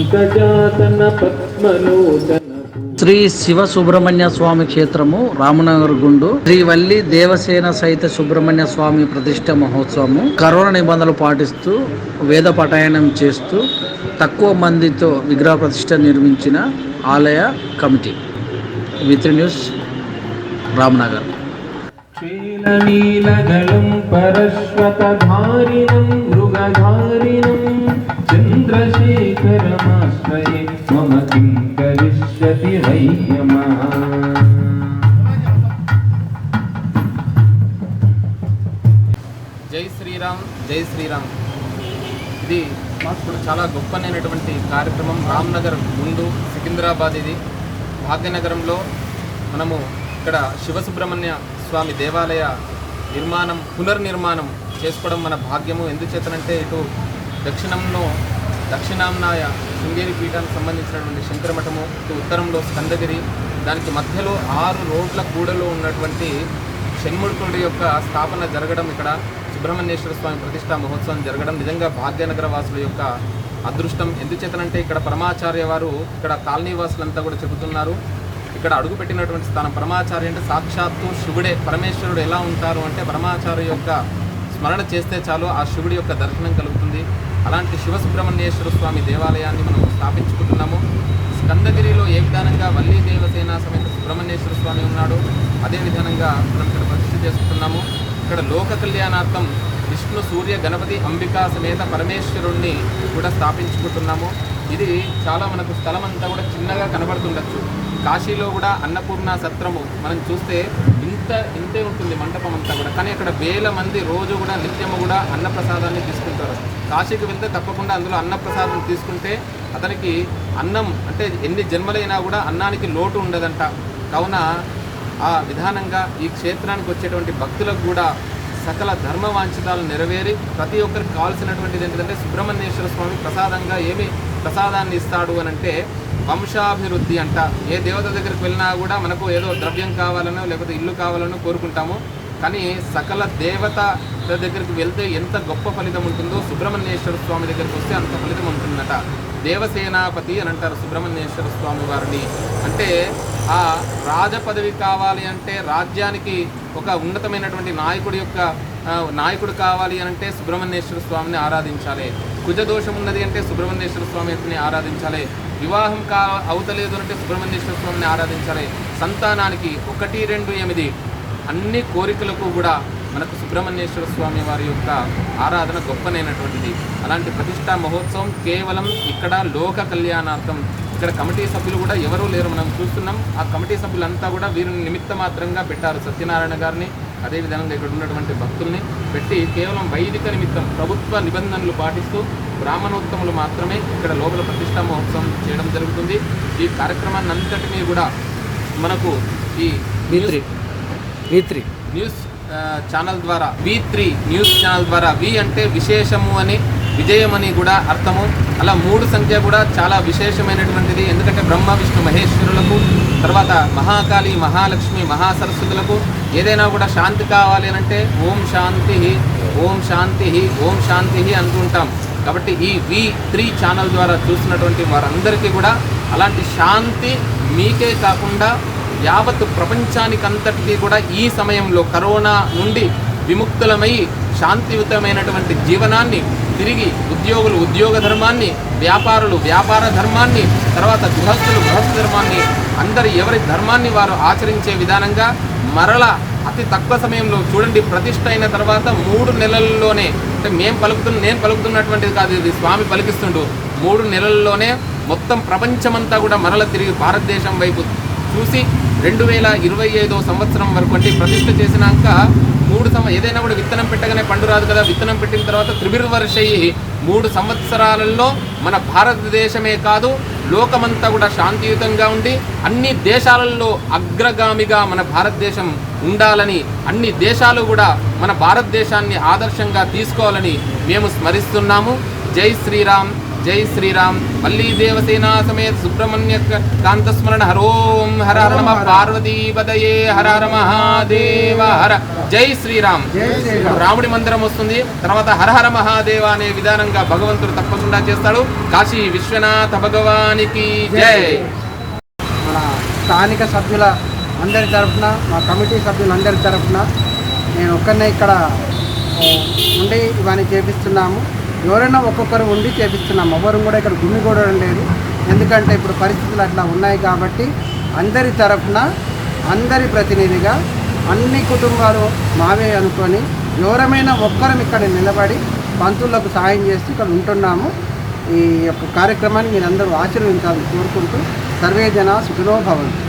పంకజాతన పద్మలోచన. శ్రీ శివ సుబ్రహ్మణ్య స్వామి క్షేత్రము రామనగర్ గుండు శ్రీ వల్లి దేవసేన సహిత సుబ్రహ్మణ్య స్వామి ప్రతిష్ట మహోత్సవము కరోనా నిబంధనలు పాటిస్తూ వేద పఠాయనం చేస్తూ తక్కువ మందితో విగ్రహ ప్రతిష్ట నిర్మించిన ఆలయ కమిటీ. V3 news Ramanagar. नीलगलं परश्वतधारिणं मृगधारिणं चन्द्रशेखरमाश्रये मम किं करिष्यति वै यमः. జై శ్రీరామ్, జై శ్రీరామ్. ఇది మాకు చాలా గొప్పనైనటువంటి కార్యక్రమం. రామ్నగర్ ముందు సికింద్రాబాద్. ఇది భాగ్యనగరంలో మనము ఇక్కడ శివసుబ్రహ్మణ్య స్వామి దేవాలయ పునర్నిర్మాణం చేసుకోవడం మన భాగ్యము. ఎందుచేతనంటే ఇటు దక్షిణాంనాయ శృంగేరి పీఠానికి సంబంధించినటువంటి శంకరమఠము, ఇటు ఉత్తరంలో స్కందగిరి, దానికి మధ్యలో 6 రోడ్ల కూడలో ఉన్నటువంటి షణ్ముఖుడి యొక్క స్థాపన జరగడం, ఇక్కడ సుబ్రహ్మణ్యేశ్వర స్వామి ప్రతిష్టా మహోత్సవం జరగడం నిజంగా భాగ్యనగర వాసుల యొక్క అదృష్టం. ఎందుచేతనంటే ఇక్కడ పరమాచార్య వారు ఇక్కడ కాలనీ వాసులంతా కూడా చెబుతున్నారు, ఇక్కడ అడుగుపెట్టినటువంటి స్థానం పరమాచార్య అంటే సాక్షాత్తు శివుడే. పరమేశ్వరుడు ఎలా ఉంటారు అంటే పరమాచార్య యొక్క స్మరణ చేస్తే చాలు ఆ శివుడి యొక్క దర్శనం కలుగుతుంది. అలాంటి శివసుబ్రహ్మణ్యేశ్వర స్వామి దేవాలయాన్ని మనం స్థాపించుకుంటున్నాము. స్కందగిరిలో ఏ విధానంగా వల్లీ దేవసేన సమేత సుబ్రహ్మణ్యేశ్వర స్వామి ఉన్నాడు, అదే విధానంగా మనం ఇక్కడ ప్రతిష్ఠ చేసుకుంటున్నాము. ఇక్కడ లోక కళ్యాణార్థం విష్ణు, సూర్య, గణపతి, అంబికా సమేత పరమేశ్వరుణ్ణి కూడా స్థాపించుకుంటున్నాము. ఇది చాలా మనకు స్థలం అంతా కూడా చిన్నగా కనబడుతుండొచ్చు. కాశీలో కూడా అన్నపూర్ణ సత్రము మనం చూస్తే ఇంతే ఉంటుంది మంటపం అంతా కూడా, కానీ అక్కడ వేల మంది రోజు కూడా నిత్యము కూడా అన్నప్రసాదాన్ని తీసుకుంటారు. కాశీకి వెళ్తే తప్పకుండా అందులో అన్నప్రసాదం తీసుకుంటే అతనికి అన్నం అంటే ఎన్ని జన్మలైనా కూడా అన్నానికి లోటు ఉండదంట. కావున ఆ విధానంగా ఈ క్షేత్రానికి వచ్చేటువంటి భక్తులకు కూడా సకల ధర్మవాంఛితాలు నెరవేరి ప్రతి ఒక్కరికి కావాల్సినటువంటిది ఏంటంటే సుబ్రహ్మణ్యేశ్వర స్వామి ప్రసాదంగా ఏమి ప్రసాదాన్ని ఇస్తాడు అని అంటే వంశాభివృద్ధి అంట. ఏ దేవత దగ్గరికి వెళ్ళినా కూడా మనకు ఏదో ద్రవ్యం కావాలనో లేకపోతే ఇల్లు కావాలనో కోరుకుంటాము, కానీ సకల దేవత దగ్గరికి వెళ్తే ఎంత గొప్ప ఫలితం ఉంటుందో సుబ్రహ్మణ్యేశ్వర స్వామి దగ్గరికి వస్తే అంత ఫలితం ఉంటుందట. దేవసేనాపతి అని అంటారు సుబ్రహ్మణ్యేశ్వర స్వామి వారిని. అంటే ఆ రాజపదవి కావాలి అంటే, రాజ్యానికి ఒక ఉన్నతమైనటువంటి నాయకుడు కావాలి అని అంటే సుబ్రహ్మణ్యేశ్వర స్వామిని ఆరాధించాలి. కుజదోషం ఉన్నది అంటే సుబ్రహ్మణ్యేశ్వర స్వామిని ఆరాధించాలి. వివాహం అవుతలేదు అంటే సుబ్రహ్మణ్యేశ్వర స్వామిని ఆరాధించాలి. సంతానానికి 1, 2, 8 అన్ని కోరికలకు కూడా మనకు సుబ్రహ్మణ్యేశ్వర స్వామి వారి యొక్క ఆరాధన గొప్పనైనటువంటిది. అలాంటి ప్రతిష్టా మహోత్సవం కేవలం ఇక్కడ లోక కళ్యాణార్థం. ఇక్కడ కమిటీ సభ్యులు కూడా ఎవరూ లేరు, మనం చూస్తున్నాం. ఆ కమిటీ సభ్యులంతా కూడా వీరిని నిమిత్త మాత్రంగా పెట్టారు. సత్యనారాయణ గారిని, అదేవిధంగా ఇక్కడ ఉన్నటువంటి భక్తుల్ని పెట్టి కేవలం వైదిక నిమిత్తం ప్రభుత్వ నిబంధనలు పాటిస్తూ బ్రాహ్మణోత్తములు మాత్రమే ఇక్కడ లోపల ప్రతిష్టా మహోత్సవం చేయడం జరుగుతుంది. ఈ కార్యక్రమాన్ని అంతటినీ కూడా మనకు ఈ V3 న్యూస్ ఛానల్ ద్వారా, V3 న్యూస్ ఛానల్ ద్వారా, వి అంటే విశేషము అని, విజయం అని కూడా అర్థము. అలా 3 సంఖ్య కూడా చాలా విశేషమైనటువంటిది. ఎందుకంటే బ్రహ్మ, విష్ణు, మహేశ్వరులకు, తర్వాత మహాకాళి, మహాలక్ష్మి, మహాసరస్వతులకు ఏదైనా కూడా శాంతి కావాలి అని అంటే ఓం శాంతి, ఓం శాంతి, ఓం శాంతి అంటుంటాం. కాబట్టి ఈ V3 ఛానల్ ద్వారా చూసినటువంటి వారందరికీ కూడా అలాంటి శాంతి మీకే కాకుండా యావత్ ప్రపంచానికంతటికీ కూడా ఈ సమయంలో కరోనా నుండి విముక్తులమై శాంతియుతమైనటువంటి జీవనాన్ని, తిరిగి ఉద్యోగులు ఉద్యోగ ధర్మాన్ని, వ్యాపారులు వ్యాపార ధర్మాన్ని, తర్వాత గృహస్థులు గృహస్థ ధర్మాన్ని, అందరి ఎవరి ధర్మాన్ని వారు ఆచరించే విధానంగా మరల అతి తక్కువ సమయంలో చూడండి. ప్రతిష్ఠ అయిన తర్వాత 3 నెలల్లోనే, అంటే నేను పలుకుతున్నటువంటిది కాదు, ఇది స్వామి పలికిస్తుండు. 3 నెలల్లోనే మొత్తం ప్రపంచమంతా కూడా మరల తిరిగి భారతదేశం వైపు చూసి 2025వ సంవత్సరం వరకు అంటే ప్రతిష్ఠ చేసినాక 3 ఏదైనా కూడా విత్తనం పెట్టగానే పండు రాదు కదా. విత్తనం పెట్టిన తర్వాత త్రిభిర్వర్షై 3 సంవత్సరాలలో మన భారతదేశమే కాదు లోకమంతా కూడా శాంతియుతంగా ఉండి అన్ని దేశాలలో అగ్రగామిగా మన భారతదేశం ఉండాలని, అన్ని దేశాలు కూడా మన భారతదేశాన్ని ఆదర్శంగా తీసుకోవాలని మేము స్మరిస్తున్నాము. జై శ్రీరామ్, జై శ్రీరామ్. వల్లీ దేవసేనా సమేత సుబ్రహ్మణ్య కాంతస్మరణ హరోం హర హర నమ పార్వతీపదయే హర హర మహాదేవ హర. జై శ్రీరామ్. రాముడి మందిరం వస్తుంది, తర్వాత హర హర మహాదేవ అనే విధానంగా భగవంతుడు తప్పకుండా చేస్తాడు. కాశీ విశ్వనాథ భగవానికి జై. మన స్థానిక సభ్యుల అందరి తరఫున, మా కమిటీ సభ్యులందరి తరఫున నేను ఒక్కరినే ఇక్కడ ఉండి ఇవన్నీ చేపిస్తున్నాము. ఎవరైనా ఒక్కొక్కరు ఉండి చేపిస్తున్నాము. ఎవరు కూడా ఇక్కడ గుమిగూడడం లేదు. ఎందుకంటే ఇప్పుడు పరిస్థితులు అట్లా ఉన్నాయి కాబట్టి అందరి తరఫున, అందరి ప్రతినిధిగా అన్ని కుటుంబాలు మావే అనుకొని ఎవరమైనా ఒక్కరం ఇక్కడ నిలబడి పంతులకు సహాయం చేస్తూ ఇక్కడ ఉంటున్నాము. ఈ యొక్క కార్యక్రమాన్ని మీరందరూ ఆశీర్వదించాలని కోరుకుంటూ సర్వే జన సుఖినో భవంతు.